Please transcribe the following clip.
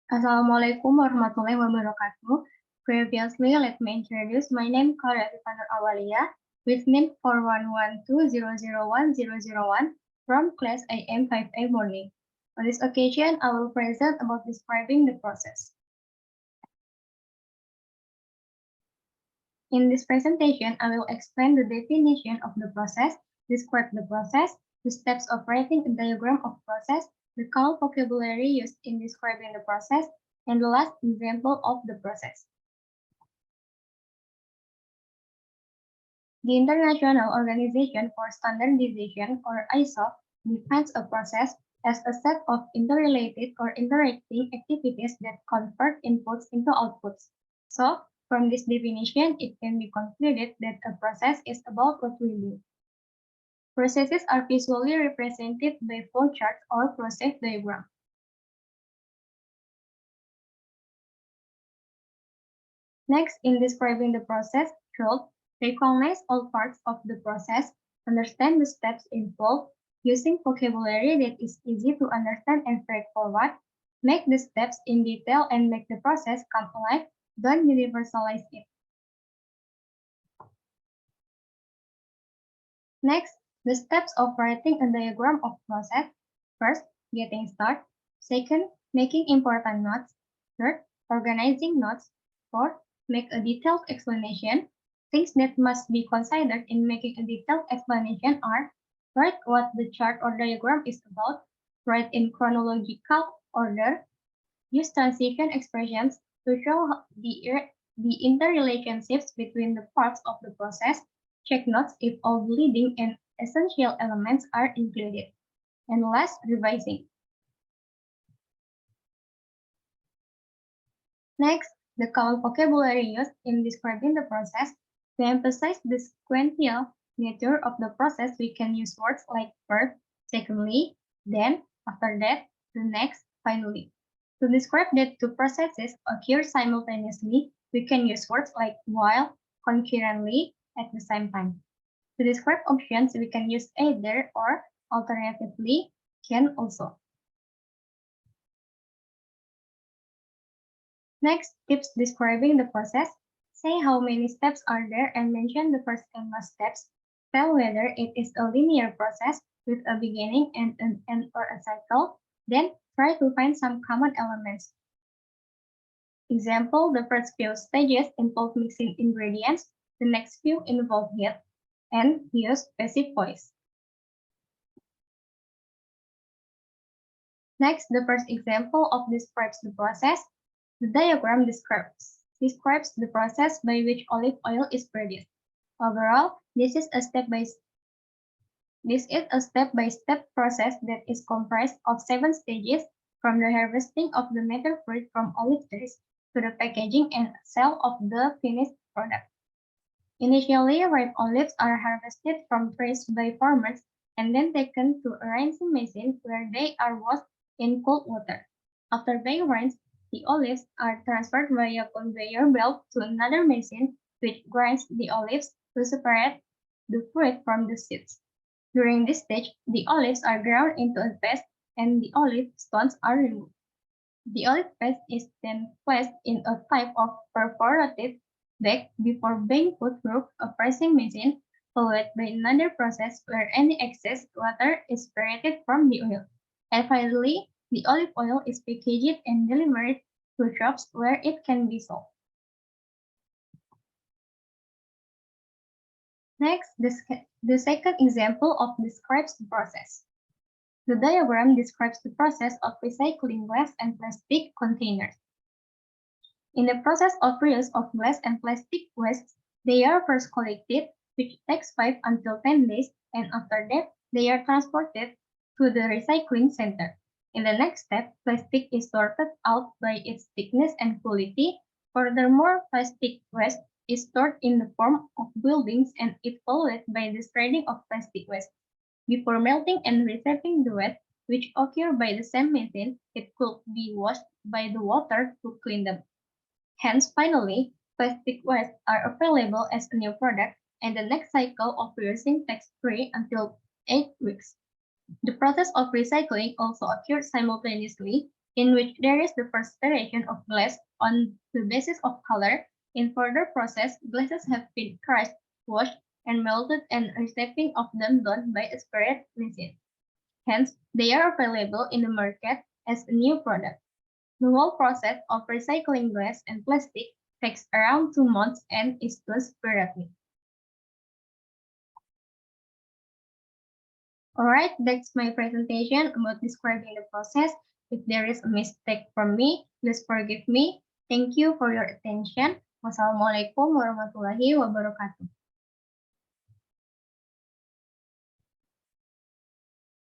Assalamualaikum warahmatullahi wabarakatuh. Previously, let me introduce my name Qori Awaliya with NIM 411200101 from class AM 5A morning. On this occasion, I will present about describing the process. In this presentation, I will explain the definition of the process, describe the process, the steps of writing a diagram of process, the common vocabulary used in describing the process, and the last example of the process. The International Organization for Standardization, or ISO, defines a process as a set of interrelated or interacting activities that convert inputs into outputs. So, from this definition, it can be concluded that a process is about what we do. Processes are visually represented by flowcharts or process diagram. Next, in describing the process, should recognize all parts of the process, understand the steps involved, using vocabulary that is easy to understand and straightforward, make the steps in detail and make the process come alive, don't universalize it. Next, the steps of writing a diagram of process. First, getting started. Second, making important notes. Third, organizing notes. Fourth, make a detailed explanation. Things that must be considered in making a detailed explanation are: write what the chart or diagram is about, write in chronological order, use transition expressions to show the interrelationships between the parts of the process, check notes if all leading and essential elements are included, and last, revising. Next, the common vocabulary used in describing the process. To emphasize the sequential nature of the process, we can use words like first, secondly, then, after that, the next, finally. To describe that two processes occur simultaneously, we can use words like while, concurrently, at the same time. To describe options, we can use either or, alternatively, can also. Next, tips describing the process. Say how many steps are there and mention the first and last steps. Tell whether it is a linear process with a beginning and an end or a cycle. Then try to find some common elements. Example, the first few stages involve mixing ingredients, the next few involve heat, and use passive voice. Next, the first example of describes the process. The diagram describes the process by which olive oil is produced. Overall, this is a step-by-step process that is comprised of 7 stages, from the harvesting of the mature fruit from olive trees to the packaging and sale of the finished product. Initially, ripe olives are harvested from trees by farmers and then taken to a rinsing machine where they are washed in cold water. After being rinsed, the olives are transferred via conveyor belt to another machine which grinds the olives to separate the fruit from the seeds. During this stage, the olives are ground into a paste and the olive stones are removed. The olive paste is then placed in a type of perforated bag before being put through a pressing machine, followed by another process where any excess water is separated from the oil. And finally, the olive oil is packaged and delivered to shops where it can be sold. Next, the second example describes the process. The diagram describes the process of recycling glass and plastic containers. In the process of reuse of glass and plastic wastes, they are first collected, which takes 5 until 10 days, and after that, they are transported to the recycling center. In the next step, plastic is sorted out by its thickness and quality. Furthermore, plastic waste is stored in the form of buildings and is followed by the shredding of plastic waste. Before melting and receiving the waste, which occur by the same method, it could be washed by the water to clean them. Hence, finally, plastic waste are available as a new product, and the next cycle of reusing takes 3 until 8 weeks. The process of recycling also occurs simultaneously. in which there is the first separation of glass on the basis of color. In further process, glasses have been crushed, washed, and melted, and reshaping of them done by a separate machine. Hence, they are available in the market as a new product. The whole process of recycling glass and plastic takes around 2 months and is done separately. Alright, that's my presentation about describing the process. If there is a mistake from me, please forgive me. Thank you for your attention. Wassalamualaikum warahmatullahi wabarakatuh.